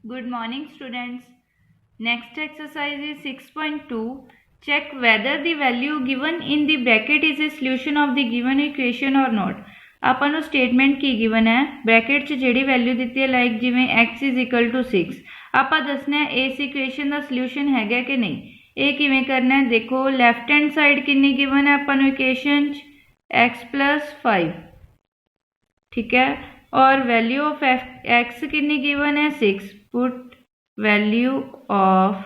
Good morning, students. Next exercise is 6.2. Check whether the value given in the bracket is a solution of the given equation or not. ਆਪਾਂ ਨੂੰ statement ਕੀ given ਹੈ, bracket 'ਚ ਜਿਹੜੀ value ਦਿੱਤੀ ਹੈ like ਜਿਵੇਂ x = 6 ਆਪਾਂ ਦੱਸਣਾ ਇਸ ਇਕੁਏਸ਼ਨ ਦਾ ਸੋਲੂਸ਼ਨ ਹੈਗਾ ਕਿ ਨਹੀਂ। ਇਹ ਕਿਵੇਂ ਕਰਨਾ ਹੈ, ਦੇਖੋ ਲੈਫਟ हैंड साइड ਕਿੰਨੀ ਗਿਵਨ ਹੈ ਆਪਾਂ ਨੂੰ ਇਕੁਏਸ਼ਨ 'ਚ x + 5, ठीक है। और वैल्यू ऑफ x कितनी गिवन है 6। Put value of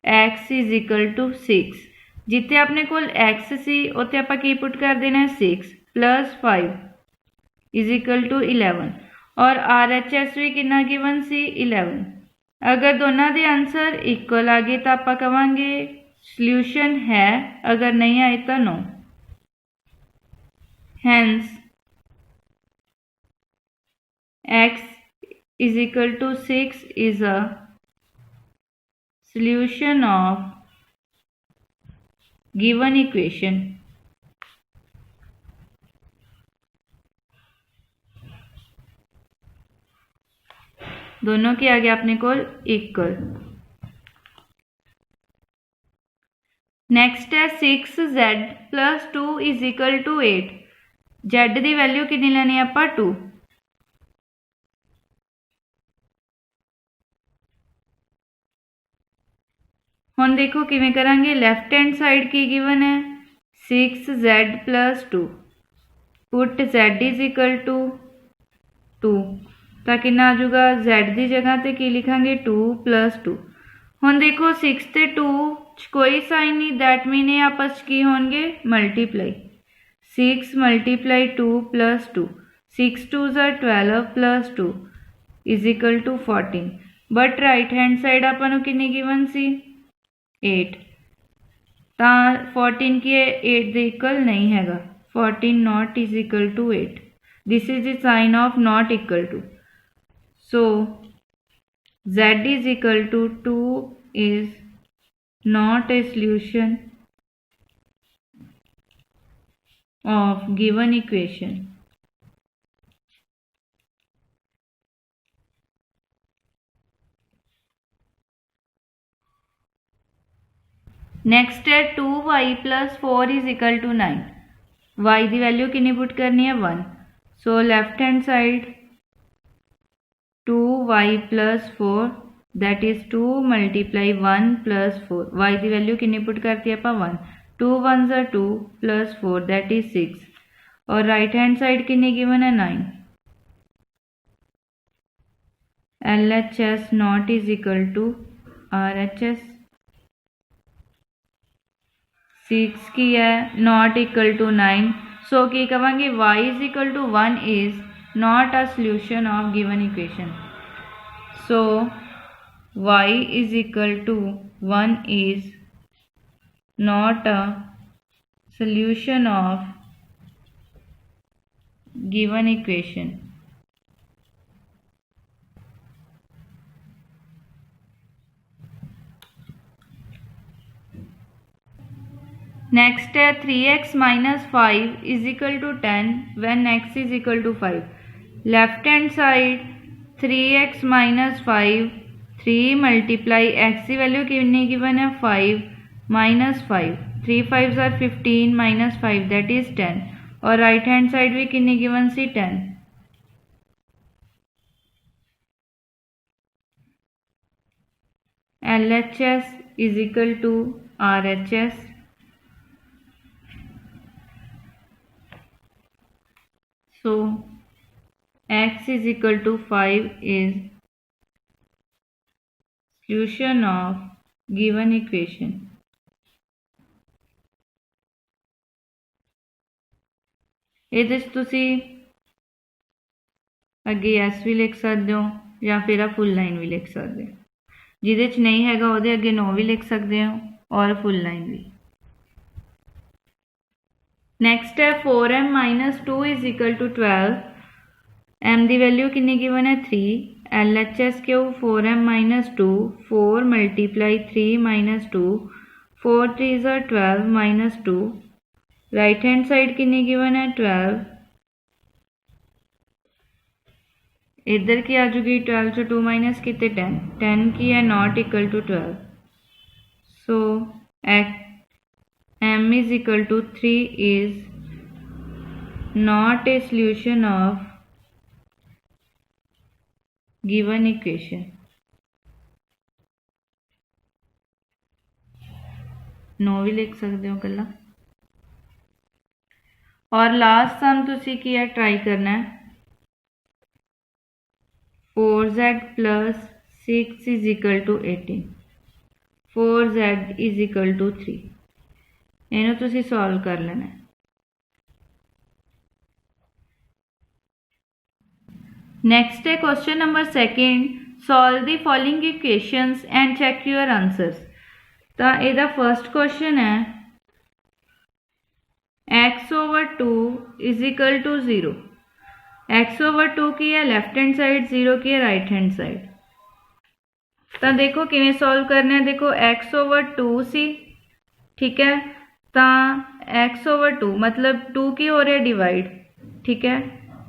x = 6। जिथे अपने को x सी उत्थे आपां की पुट कर देना 6 + 5 = 11। और RHS भी कितना गिवन सी 11। अगर दोनों के आंसर इक्वल आ गए तो आपां कहांगे सल्यूशन है, अगर नहीं आए तो no. Hence x = 6 is a solution of given equation। दोनों के आगे अपने को इक्वल। नेक्स्ट है 6z + 2 = 8। z की वैल्यू कितनी लेनी है आप 2। हुण देखो किवें करांगे, लैफ्ट हैंड साइड की गिवन है 6z + 2। पुट z = 2 तो कितना आ जाऊगा, z की जगह ते की लिखांगे 2 + 2। हुण देखो 6 ते 2 कोई साइन नहीं, दैट मीन ये आपस की होंगे multiply. 6 × 2 + 2, 6 2 = 12 + 2 = 14। But right hand side आपां नूं कितनी गिवन सी 8, तो 14 की 8 के इक्वल नहीं हैगा। 14 not = 8। This is the sign of not equal to. So z = 2 is not a solution of given equation। Next है 2y + 4 = 9। y की वैल्यू कितनी पुट करनी है 1। So left hand side 2y + 4 that is 2 × 1 + 4। y की value कितनी put करती है आप 1। 2 1 = 2 + 4 दैट इज 6। और राइट हैंड साइड कितनी गिवन है 9। LHS not = RHS। 6 की है नॉट इक्वल टू 9। सो की कहेंगे y = 1 is not a solution of given equation. So y = 1 is not a solution of given equation. Next है 3x - 5 = 10 when x = 5। Left hand side 3x - 5, 3 × x की value कितनी given है 5 - 5, 3 5 = 15 - 5 that is 10। और right hand side भी कितनी given C 10। LHS = RHS। So x = 5 is solution of given equation। ਇਹਦੇ 'ਚ ਤੁਸੀਂ ਅੱਗੇ s भी लिख सकते हो या फिर फुल लाइन भी लिख सकते हो। ਜਿਹਦੇ 'ਚ नहीं हैगा ਉਹਦੇ ਅੱਗੇ no भी लिख सकते हो और फुल लाइन भी। नेक्स्ट है 4m - 2 = 12। m की वैल्यू कितनी गिवन है 3। LHS क्यों 4m - 2, 4 × 3 - 2, 4 3 = 12 - 2। राइट हैंड साइड कितनी गिवन है 12। इधर की आ जाएगी 12 से 2 माइनस कितने 10, 10 की है not equal to 12, so m is equal to 3 is not a solution of given equation. No भी लिख सकते हो कला। और लास्ट सम तुसी की है ट्राई करना है 4z plus 6 is equal to 18, 4z is equal to 3, इन्हों तुसी सॉल्व कर लेना है। नेक्स्ट है question number second, solve the following equations and check your answers. तो ਇਹਦਾ फर्स्ट क्वेश्चन है x over 2 is equal to 0, x over 2 की है लेफ्ट हैंड साइड, 0 की है राइट हैंड साइड। तो देखो किवें सॉल्व करना है, देखो x ओवर 2 सी, ठीक है, तो x ओवर 2 मतलब 2 की हो रहा है डिवाइड, ठीक है,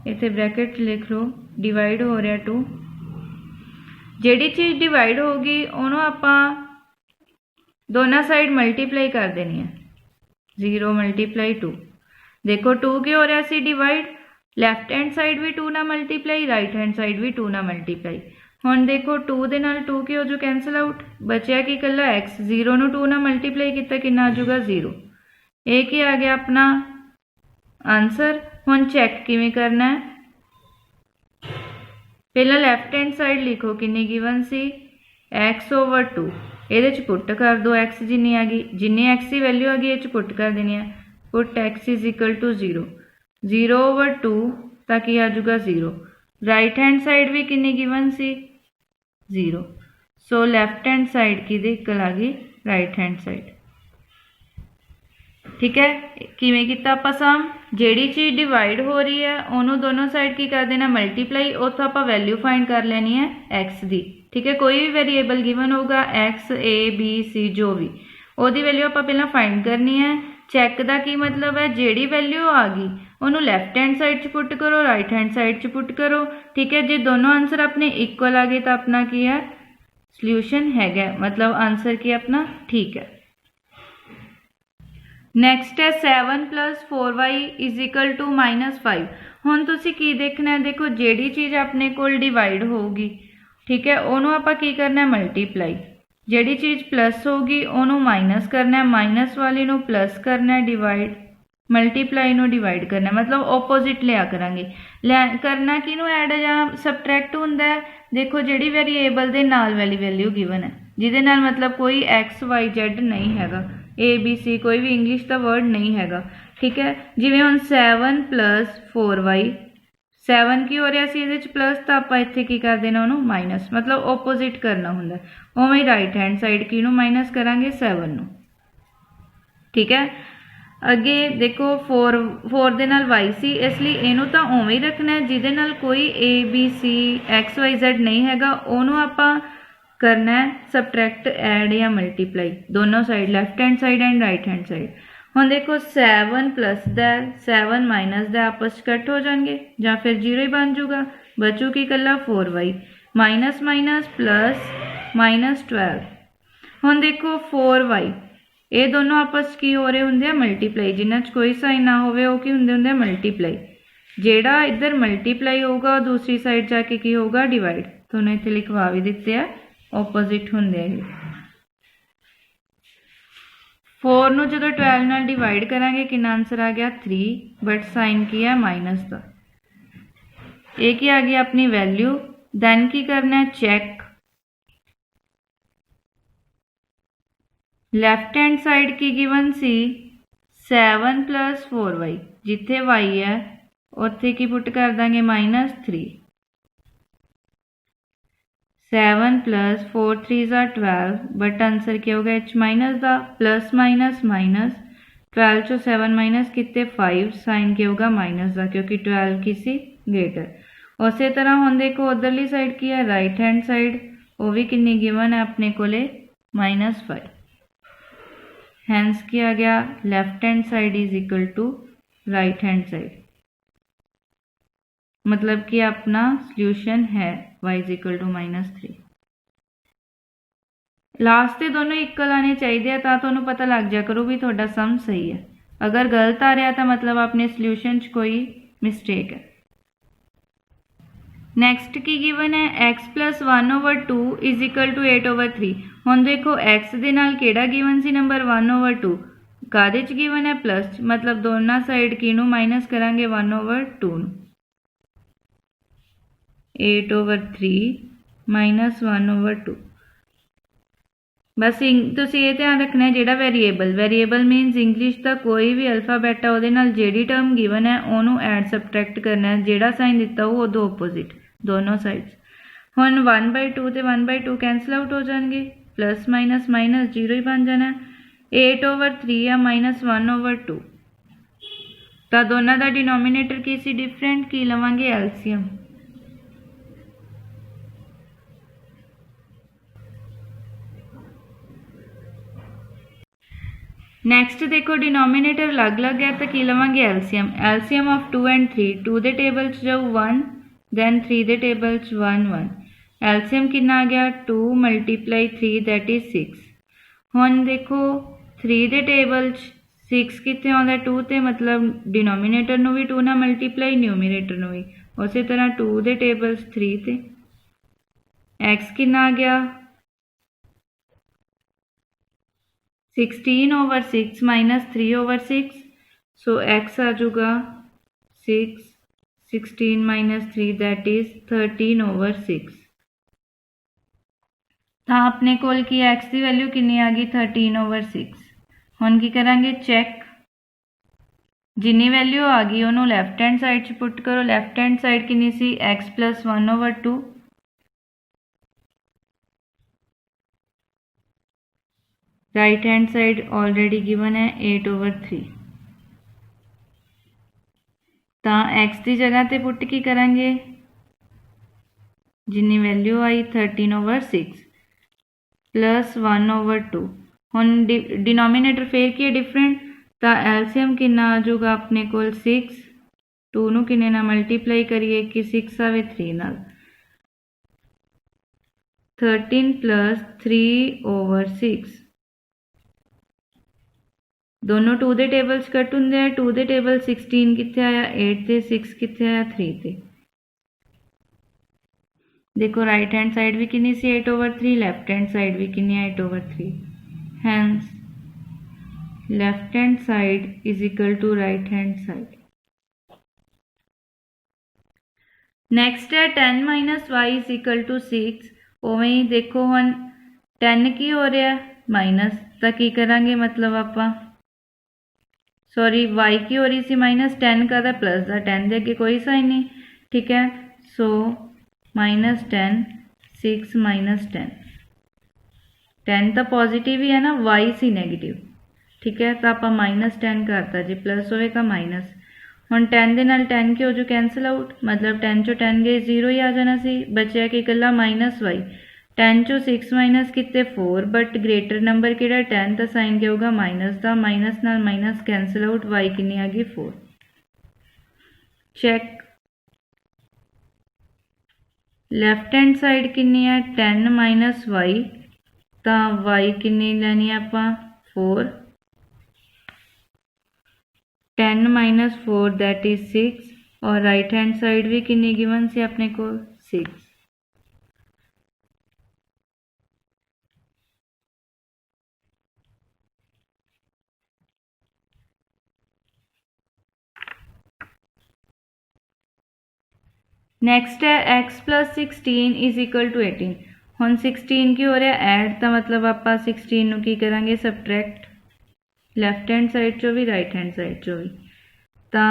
इतने ब्रैकेट लिख लो, डिवाइड हो रहा 2, जिहड़ी चीज़ डिवाइड होगी उन्होंने आपां दोनों साइड मल्टीप्लाई कर देनी है, 0 मल्टीप्लाई 2, देखो 2 की हो रहा सी डिवाइड, लैफ्ट हैंड साइड भी 2 ना मल्टीप्लाई, राइट हैंड साइड भी 2 ना मल्टीप्लाई। हुण देखो 2 दे नाल 2 की हो जो कैंसल आउट, बचिया कि कला x, 0 नूं 2 ना मल्टीप्लाई किया कितना आ जाऊगा 0, एक ही आ गया अपना आंसर। हुण चैक किवें करना है, पहला लैफ्ट हैंड साइड लिखो किन्नी गिवन सी x ओवर 2, ये पुट कर दो x जिन्नी आ गई, जिन्नी x की वैल्यू आ गई ये पुट कर देनी है, put x is equal to 0, 0 over 2 तक आ जाऊगा 0, राइट हैंड साइड भी किन्नी गिवन सी 0, सो लैफ्ट हैंड साइड की इक्वल आ गई राइट हैंड साइड। ठीक है, किवें कीता आपां सम, जिहड़ी चीज़ डिवाइड हो रही है उन्होंने दोनों साइड की कर देना मल्टीप्लाई, उत्थों आपां वैल्यू फाइंड कर लेनी है x दी, ठीक है, कोई भी वेरीएबल गिवन होगा x a b c जो भी, ਉਹਦੀ वैल्यू आपां पहला फाइंड करनी है। चैक का की मतलब है, जिहड़ी वैल्यू आ गई उन्होंने लैफ्ट हैंड साइड च पुट करो, राइट हैंड साइड च पुट करो, ठीक है, जो दोनों आंसर अपने इक्वल आ गए तो अपना की है सॉल्यूशन हैगा, मतलब आंसर की अपना ठीक है। नैक्सट है 7 plus 4y is equal to -5। हुण तुसीं की देखना है, देखो जिहड़ी चीज़ अपने कोल डिवाइड होगी, ठीक है, उन्होंने आपां की करना है मल्टीप्लाई, जिहड़ी चीज़ प्लस होगी उन्होंने माइनस करना है, माइनस वाली नूं प्लस करना है, डिवाइड मल्टीप्लाई नूं डिवाइड करना है, मतलब ओपोजिट लिया करांगे। करना किनूं ऐड या सबट्रैक्ट हुंदा है, देखो जिहड़ी वेरीएबल दे नाल वाली वैल्यू गिवन है, जिहदे नाल मतलब कोई x y z नहीं हैगा, a b c कोई भी इंग्लिश का वर्ड नहीं हैगा, ठीक है, जिवें हुण 7 प्लस 4y, 7 की हो रहा सी इहदे च प्लस, तो आपां इत्थे की कर देना उहनूं माइनस, मतलब ओपोजिट करना हुंदा, उवें राइट हैंड साइड की नूं माइनस करांगे 7 नूं, ठीक है। अगे देखो 4 दे नाल y सी, इसलिए इहनूं तां उवें ही रखना है, जिहदे नाल कोई a b c x y z नहीं हैगा, उहनूं आपां करना है सबट्रैक्ट, ऐड या मल्टीप्लाई, दोनों side left hand side and right hand side. हुण देखो 7 प्लस द 7 माइनस द आपस कट हो जाएंगे, या फिर 0 ही बन जाऊगा, बचू की कला 4y, माइनस माइनस प्लस -12। हुण देखो 4y, ये दोनों आपस की हो रहे होंगे मल्टीप्लाई, जिन्हां च कोई साइन ना होवे वो की होंगे मल्टीप्लाई, जेड़ा इधर मल्टीप्लाई होगा दूसरी साइड जाके की होगा डिवाइड, तो उन्हें इत्थे लिखवा भी दिते हैं ओपोजिट होंगे। 4 नूं जो 12 नाल डिवाइड करांगे कितना आंसर आ गया 3, बट साइन की है माइनस का, एक ही आ गया अपनी वैल्यू। दैन की करना है चैक, लैफ्ट हैंड साइड की गिवन सी 7 प्लस 4y, जिथे y है उत्थे की पुट कर देंगे -3, 7 प्लस 4 3 ज़ा 12, बट आंसर क्या होगा h माइनस का, प्लस माइनस माइनस, 12 चो 7 माइनस कितने 5, साइन क्या होगा माइनस का, क्योंकि 12 की सी ग्रेटर। उस तरह हम देखो उधरली साइड की है राइट हैंड साइड, वो भी कितनी गिवन है अपने कोले -5, हैंस की आ गया left hand side is equal to right hand side. मतलब कि अपना सॉल्यूशन है y = -3। लास्ट से दोनों इक्वल आने चाहिए ਤਾਂ ਤੁਹਾਨੂੰ पता लग जा करो भी ਤੁਹਾਡਾ सम सही है। अगर गलत आ रहा तो मतलब अपने सॉल्यूशन च कोई मिस्टेक है। नैक्सट की गिवन है x + 1/2 = 8/3। हुण देखो x दे नाल किहड़ा गिवन सी नंबर 1/2 काहदे च गिवन है प्लस च, मतलब दोनों साइड किनू माइनस करांगे 1/2 नूं। 8/3 - 1/2। बस तुसीं ये ध्यान रखना है जिहड़ा वेरीएबल मीनस इंग्लिश का कोई भी अल्फाबैट है उहदे नाल जिहड़ी टर्म गिवन है उहनूं ऐड सबट्रैक्ट करना है, जिहड़ा साइन दिता हो उहदों ओपोजिट दोनों साइड्स। हुण 1/2 ते 1/2 कैंसल आउट हो जाएंगे, प्लस माइनस माइनस जीरो ही बन जाना है। 8/3 या -1/2 तो दोनों का डिनोमीनेटर की सी डिफरेंट की लवांगे एलसीएम। नैक्सट देखो डिनोमीनेटर अलग अलग है तो की लवांगे एलसीएम। एलसीएम ऑफ 2 and 3, 2 दे टेबल च जाओ 1, दैन 3 दे टेबल च 1 1। एलसीएम कितना आ गया 2 × 3 दैट इज 6। हुण देखो 3 दे टेबल च 6 कितने आउंदा 2 ते, मतलब डिनोमीनेटर नूं भी 2 नाल मल्टीप्लाई न्यूमीनेटर नूं भी उस तरह 2 दे टेबल च 3 ते। एक्स कितना आ गया 16/6 - 3/6। सो x आ जाऊगा 6, 16 - 3 दैट इज 13/6। तो अपने कोल की x की वैल्यू कितनी आ गई 13/6। हुण की करांगे चैक, जिन्नी वैल्यू आ गई उन्होंने लैफ्ट हैंड साइड च पुट करो। लैफ्ट हैंड साइड कितनी सी x + 1/2, right hand side already given है 8/3। तो x की जगह ते पुट की करांगे जिन्नी वैल्यू आई 13/6 प्लस 1/2। हुण डिनोमीनेटर फिर की है डिफरेंट, तो एलसीएम कितना आ जाऊगा अपने को 6, 2 नूं किन्ने नाल मल्टीप्लाई करिए कि 6 आवे 3 नाल, 13 + 3/6। दोनों 2 दे टेबल च कट हुंदे हैं। 2 दे टेबल 16 कित्थे आया 8 ते, 6 कित्थे आया 3 ते। देखो राइट हैंड साइड भी कितनी सी 8/3, लैफ्ट हैंड साइड भी कितनी है 8/3। Hence left hand side is equal to right hand side. Next है 10 - y = 6। उवें ही देखो हुण 10 की हो रहा है माइनस, तो की करांगे मतलब आपां सॉरी y की हो रही सी माइनस, 10 का था प्लस का, 10 के अगे कोई साइन नहीं, ठीक है। सो -10, 6 - 10, 10 तो पॉजिटिव ही है ना, y सी नेगेटिव, ठीक है। तो आप -10 करता जी, प्लस होएगा माइनस। हुण 10 दे नाल 10 की हो जो कैंसल आउट, मतलब 10 चो 10 गए 0 ही आ जाना सी, बचा कि इकल्ला -y। 10 चो 6 माइनस किते 4, बट ग्रेटर नंबर किहड़ा 10, तो साइन क्या होगा माइनस का, माइनस नाल माइनस कैंसल आउट, y कितनी आ गई 4। चैक लैफ्ट हैंड साइड कितनी है 10 - y, तो y कितनी लैनी है आपां 4, 10 - 4 दैट इज 6, और राइट हैंड साइड भी कितनी गिवन सी अपने को 6। नैक्सट है x + 16 = 18। हुण 16 की हो रहा ऐड, तो मतलब आप 16 नूं की करांगे सबट्रैक्ट, लैफ्ट हैंड साइड चो भी राइट हैंड साइड चो भी। तो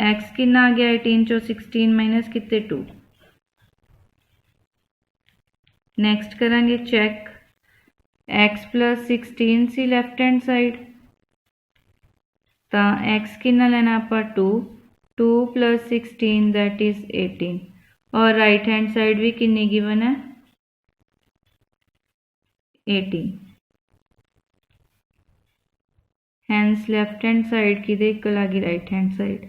x कितना आ गया 18 चो 16 माइनस कितने 2। नैक्सट करांगे चैक, x + 16 सी लैफ्ट हैंड साइड, तो x कितना लेना आप 2, 2 + 16 दैट इज 18, और राइट हैंड साइड भी कितनी गिवन है 18। हैंस लेफ्ट हैंड साइड की इक्वल आ गई राइट हैंड साइड।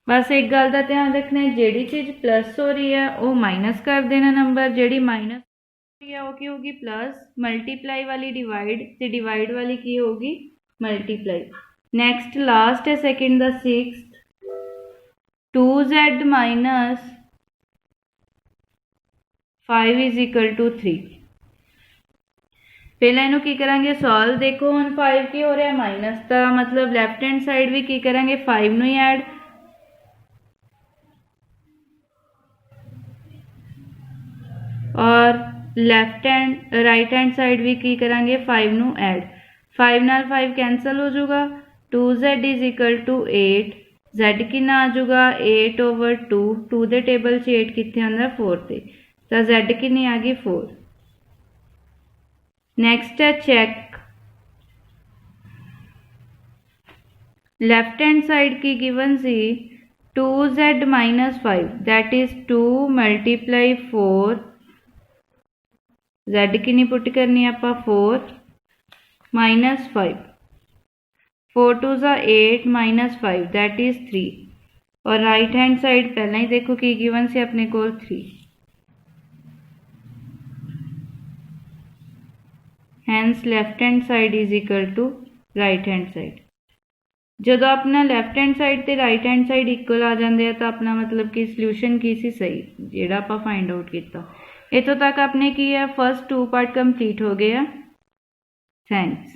बस एक गल का ध्यान रखना है, जिहड़ी चीज़ प्लस हो रही है वो माइनस कर देना नंबर, जिहड़ी माइनस हो रही है वो की होगी प्लस, मल्टीप्लाई वाली डिवाइड ते डिवाइड वाली की होगी मल्टीप्लाई। नैक्सट लास्ट है second the 6th, 2z minus 5 is equal to 3। पहले इनू की करांगे सॉल्व। देखो हुण 5 की हो रहा है माइनस, तो मतलब लैफ्ट हैंड साइड भी की करांगे 5 नू ही ऐड, और left hand right hand side भी की करांगे 5 नू ऐड। 5 नाल 5 कैंसल हो जाऊगा, 2z is equal to 8, z कितना आ जाऊगा 8/2, 2 दे टेबल च 8 कितने आंदा 4 ते, तो z कितनी आ गई 4। नैक्सट है चेक, लेफ्ट हैंड साइड की गिवन सी 2z minus 5, that is 2 multiply 4, z कितनी पुट करनी आप 4 माइनस 5, 4 2 ज़ा 8 माइनस 5 दैट इज 3, और राइट हैंड साइड पहले ही देखो कि गिवन से अपने को 3, hence left hand side is equal to right hand side. जो अपना लैफ्ट हैंड साइड ते राइट हैंड साइड इक्वल आ जाते हैं तो अपना मतलब कि सल्यूशन की सी सही, जिहड़ा आपां फाइंड आउट किया। इतों तक अपने की है फर्स्ट 2 पार्ट कंप्लीट हो गया। थैंक्स।